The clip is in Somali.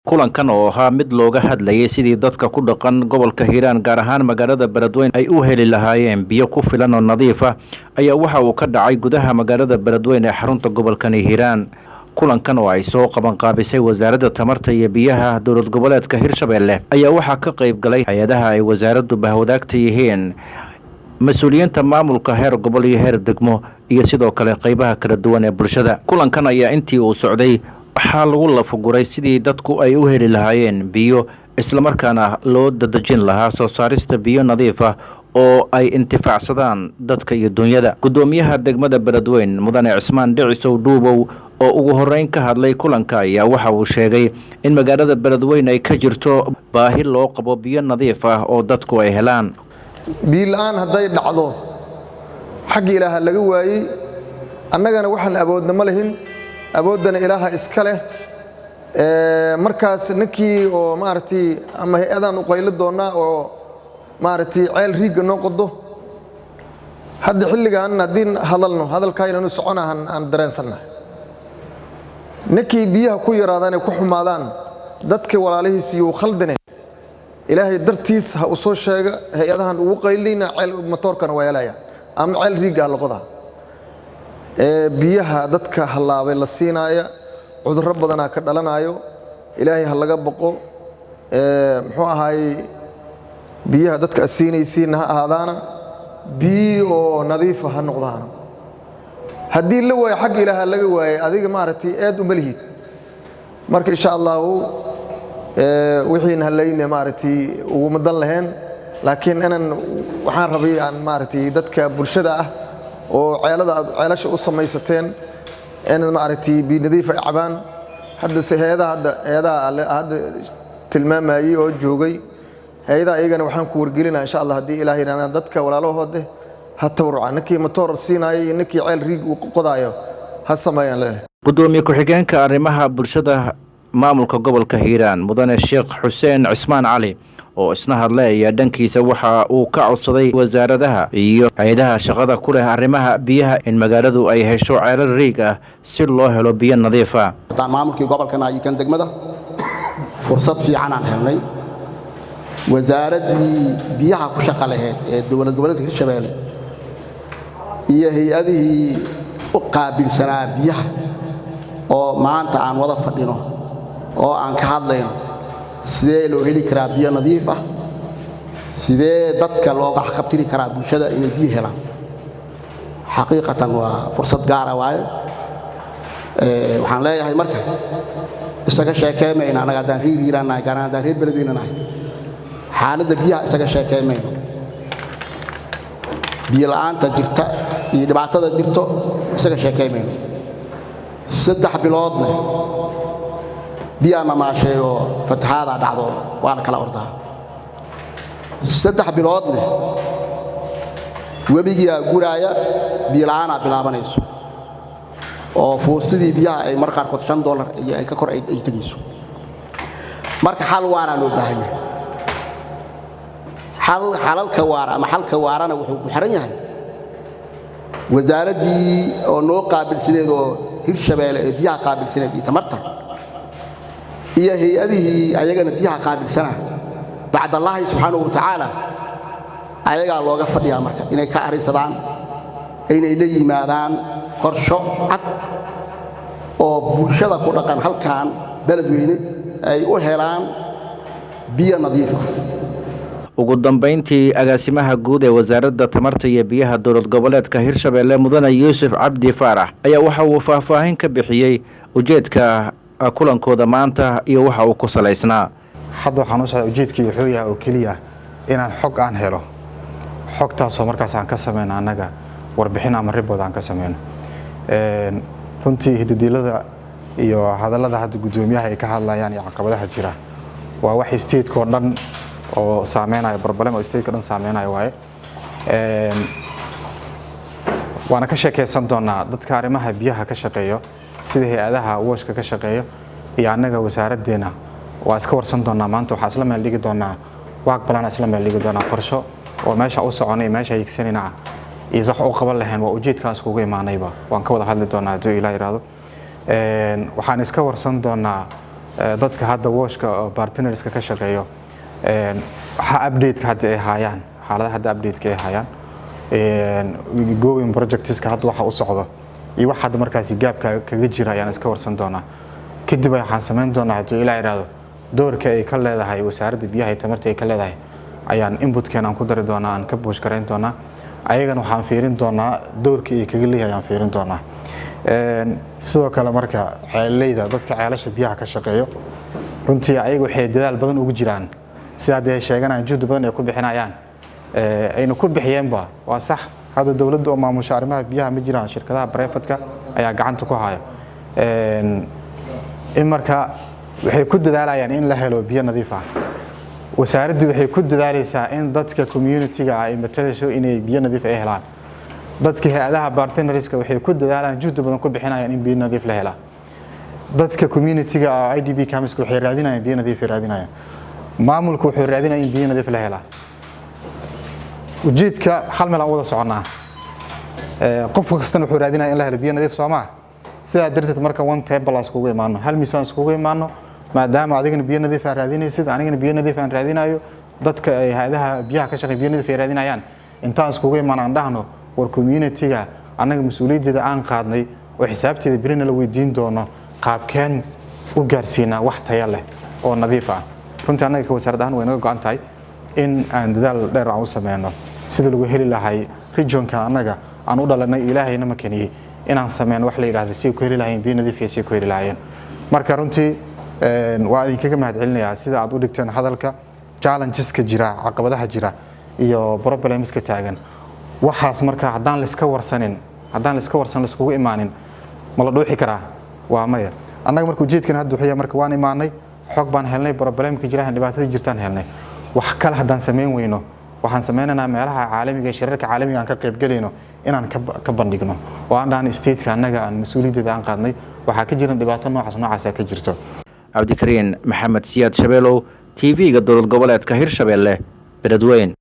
kulankan oo ahaa mid looga hadlayay sidii dadka ku dhaqan gobolka Hiiraan gaar ahaan magaalada Beledweyne ay u heli lahaayeen biyo ku filan oo nadiif ah ayaa waxa uu ka dhacay gudaha magaalada Beledweyne ee xarunta gobolka Hiiraan. kulankan oo ay soo qaban qaabisay wasaaradda tamarta iyo biyaha dowlad goboleedka Hirshabelle ayaa waxa ka qayb galay hay'adaha ay wasaaraddu bahwadaagta yihiin mas'uuliyiinta maamulka heer gobol iyo heer degmo iyo sidoo kale qaybaha kala duwan ee bulshada. kulankan ayaa intii uu socday waxaa lagu lafaguray sidii dadku ay u heli lahaayeen biyo isla markaana loo dadajin lahaa soo saarista biyo nadiif ah oo ay intifaacsadaan dadka iyo dunyada. gudoomiyaha degmada Beledweyne mudane Cismaan Dhicisow Dhuubow oo ugu horeyn ka hadlay kulanka ayaa waxa uu sheegay in magaalada Beledweyne ay ka jirto baahi loo qabo biyo nadiif ah oo dadku ay helaan. biyo la'aan haday dhacdo xaq Ilaahay laga waayay annagana waxaan awoodna ma lahin awoodana Ilaahay iska leh markaas ninkii oo maartii ama hay'adan u qaylo doona oo maartii ceel riiga noo qodo hadda xilligan hadin hadalkayna inuu soconahan aan dareensanahay ninkii biyaha ku yaraadaan ku xumaadaan dadka walaalihiis iyo khaldane Ilaahay dartiis ha u soo sheega hay'adahan ugu qaylina ceel matoorkan weelaya ama ceel riiga la qodaa biyaha dadka halaabay la siinaya cudurro badan ka dhalanayo Ilaahay ha laga baqo muxuu ahaay biyaha dadka siinaysiin ha ahaadana biyo nadiif ah noqdaan hadii la way xaq Ilaahay laga waayay adiga maartii aad u malihid marka insha Allah wixii halayna maartii ugu madan lahayn laakiin anan waxaan rabay aan maartii dadka bulshada ah oo ceelasha u samaysateen in maartii biyo nadiif ah cabaan hadda hay'adaha tilmaamayay oo joogay hay'adaha ayagana waxaan ku wargelinaa insha Allah hadii Ilaahay raadaan dadka walaalahooda ha tawrucaan ninkii matoor siinayay ninkii ceel riig u qodaayo ha sameeyaan leeyahay. gudoomiye ku-xigeenka arrimaha bulshada maamulka gobolka Hiiraan mudane Sheekh Xuseen Cismaan Cali oo isna hadlaya dhankiisa waxa uu ka codsaday wasaaradaha iyo hay'adaha shaqada ku leh arrimaha biyaha in magaaladu ay hesho ceelal riig ah si loo helo biyo nadiif ah. maamulkii gobolkan ay kan degmada fursad fiican aan helnay wasaaradii biyaha ku shaqo lahayd ee dowlad goboleedka Hirshabelle iyo hay'adihii u qaabilsanaa biyaha oo maanta aan wada fadhino oo aan ka hadlayno sidee loo heli karaa biyo nadiif ah sidee dadka looga xaqabtiri karaa bulshada inay biyo helaan xaqiiqatan waa fursad gaar ah waaye waxaan leeyahay marka isaga sheekeemayna anaga daan Hiiraanahay gaar ahaan reer Beledweynahay xaaladda biyaha isaga sheekeemayna biyo la'aanta jirta iyo dhibaatada jirto isaga sheekeemayna 3 biloodna biyana maasheeyo fatahaada dhacdo waa la kala ordaa 3 biloodna webiga guraaya biyo la'aan bilaabanayso oo fuusidii biyaha ay mar qaar $5 ay ka kor ay tagayso marka xal waara loo baahan yahay xalalka waara ama xalka waarana wuxuu ku xiran yahay wasaaradii oo noo qaabilsaneed oo Hirshabelle ee biyaha qaabilsaneed iyo tamarta iyo hay'adihii ayagana biyaha qaabilsana bacda Allah subhanahu wa ta'ala ayaga looga fadhiyaa marka inay ka arisadaan inay la yimaadaan qorsho cad oo bulshada ku dhaqan halkaan Beledweyne ay u helaan biyo nadiif ah. ugu dambeyntii agaasimaha guud ee wasaaradda tamarta iyo biyaha dowlad goboleedka Hirshabelle mudane Yuusuf Cabdi Faarax ayaa waxa uu faahfaahin ka bixiyay ujeedka kulankooda maanta iyo waxa uu ku saleysnaa. hadda waxaan u socdaa ujeedkii wuxuu yahay oo kaliya inaan xog aan helo xogtaas oo markaas aan ka sameeyno anaga warbixin ama report aan ka sameeyno runtii hiddiilada iyo hadallada hadda gudoomiyaha ay ka hadlayaan iyo caqabadaha jira waa wax state-ko dhan oo saameynaya problem oo state-ka dhan saameynaya waaye waana ka sheekeysan doonaa dadka arrimaha biyaha ka shaqeeyo sida hay'adaha washka ka shaqeeyo iyo anaga wasaaraddeena waa iska warsan doonaa maanta waxa isla meel dhigi doonaa waaq balan isla meel dhigi doonaa qorsho oo meesha u soconay meesha higsanina iyo sax u qaban lahayn waa ujeedkaas kugu imaanayba waan ka wada hadli doonaa haduu Ilaahay yiraahdo waxaan iska warsan doonaa dadka hadda washka oo partnerska ka shaqeeyo waxa update hadda ay hayaan xaaladaha hadda update ay hayaan going projects ka hadda waxa u socdo iyo waxa hadda markaas gaabka kaga jira ayaan iska warsan doonaa kadib waxaan sameyn doonaa hadii ilaa iraado doorka ay ka leedahay wasaaradda biyaha iyo tamarta ay ka leedahay ayaan inputkeena aan ku dari doonaa aan ka boosh gareyn doonaa ayagana waxaan fiirin doonaa doorka ay kaga leeyahay aan fiirin doonaa sidoo kale marka ceelayda dadka ceelasha biyaha ka shaqeeyo runtii ayagu waxay dadaal badan ugu jiraan si ay sheeganayaan juhdi badan ay ku bixinayaan ayna ku bixiyeenba waa sax hadda dawladda oo maamusha arrimaha biyaha ma jiraan shirkadaha private-ka ayaa gacanta ku haya in marka waxay ku dadaalayaan in la helo biyo nadiif ah wasaaraddu waxay ku dadaalaysaa in dadka community-ga ay matalayso inay biyo nadiif ay helaan dadka hay'adaha partnerska waxay ku dadaalaan juhdi badan ku bixinayaan in biyo nadiif la helo dadka community-ga IDP camps waxay raadinayaan biyo nadiif raadinayaan maamulku wuxuu raadinayaa in biyo nadiif la helo ujeedka hal meel aan wada soconaa qof kasta wuxuu raadinayaa in la helo biyo nadiif Soomaa sida darteed marka one table iskugu imaano hal miisaan iskugu imaano maadaama adigana biyo nadiif aan raadinaysid anigana biyo nadiif aan raadinayo dadka ay hay'adaha biyaha ka shaqeeya biyo nadiif ay raadinayaan intaan iskugu imaano aan dhahno war community-ga anaga mas'uuliyadda aan qaadnay oo xisaabteeda birina la weydiin doono qaabkeen u gaarsiinaa wax tayo leh oo nadiif ah runtii anaga ka wasaaraddan way naga go'an tahay in aan dadaal dheer aan u sameeyno sida lagu heli lahay regionka anaga aan u dhalanay ilaahayna ma keeniyay inaan sameeyno wax la yiraahdo si ku heli lahayn biyo nadiif si ku heli lahayn marka runtii waa idinkaga mahadcelinayaa sida aad u dhigteen hadalka challenges-ka jira caqabadaha jira iyo problems-ka taagan waxaas marka haddaan la iska warsan la iskugu imaanin ma la dhuuxi karaa waa maya annaga markuu jeedkan hadda wuxuu marka waan imaanay xog baan helnay problemka jira dhibaatada jirtaan helnay wax kale haddaan sameyn weyno waxaan sameynaynaa meelaha caalamiga shirarka caalamiga aan ka qayb galayno inaan ka bandhigno oo aan dhahan state-ka annaga aan mas'uuliyadda aan qaadnay waxa ka jira dhibaato noocaas ka jirto Cabdikariin Maxamed Siyaad Shabeelow TV-ga dowlad goboleedka Hirshabelle Beledweyne